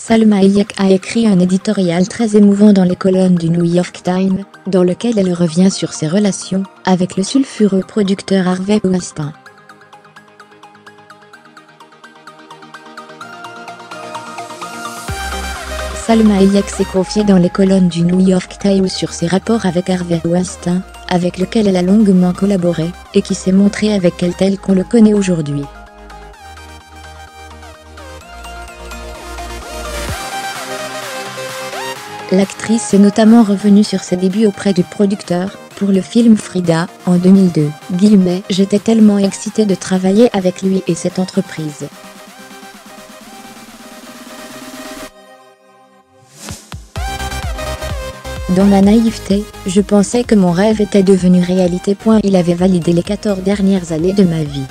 Salma Hayek a écrit un éditorial très émouvant dans les colonnes du New York Times, dans lequel elle revient sur ses relations avec le sulfureux producteur Harvey Weinstein. Salma Hayek s'est confiée dans les colonnes du New York Times sur ses rapports avec Harvey Weinstein, avec lequel elle a longuement collaboré, et qui s'est montré avec elle tel qu'on le connaît aujourd'hui. L'actrice est notamment revenue sur ses débuts auprès du producteur, pour le film Frida, en 2002. « J'étais tellement excitée de travailler avec lui et cette entreprise. Dans ma naïveté, je pensais que mon rêve était devenu réalité. Il avait validé les 14 dernières années de ma vie.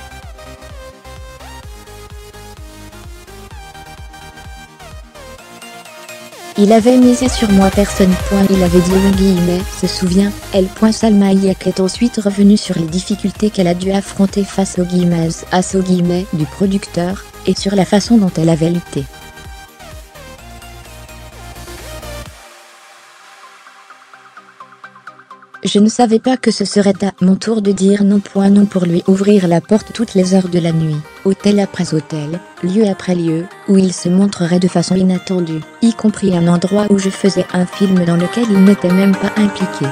Il avait misé sur moi personne. Il avait dit se souvient, elle. Salma Hayek est ensuite revenue sur les difficultés qu'elle a dû affronter face aux du producteur, et sur la façon dont elle avait lutté. Je ne savais pas que ce serait à mon tour de dire non. Non pour lui ouvrir la porte toutes les heures de la nuit, hôtel après hôtel, lieu après lieu, où il se montrerait de façon inattendue, y compris un endroit où je faisais un film dans lequel il n'était même pas impliqué.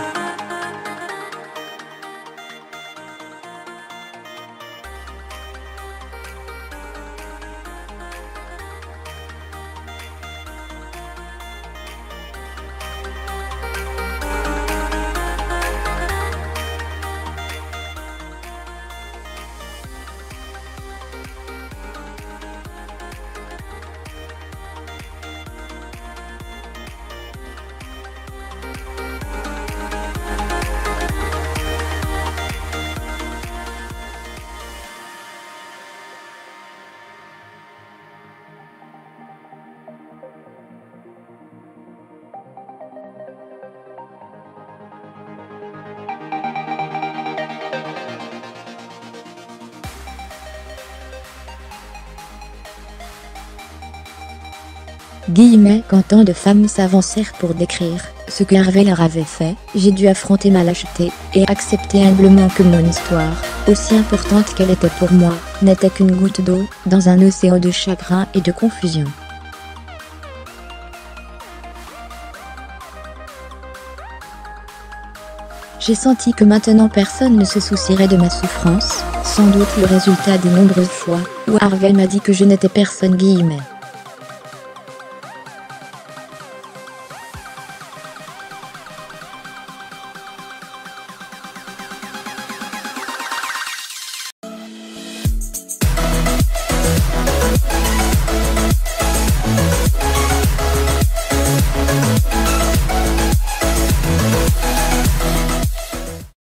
Quand tant de femmes s'avancèrent pour décrire ce que Harvey leur avait fait, j'ai dû affronter ma lâcheté, et accepter humblement que mon histoire, aussi importante qu'elle était pour moi, n'était qu'une goutte d'eau, dans un océan de chagrin et de confusion. J'ai senti que maintenant personne ne se soucierait de ma souffrance, sans doute le résultat des nombreuses fois où Harvey m'a dit que je n'étais personne.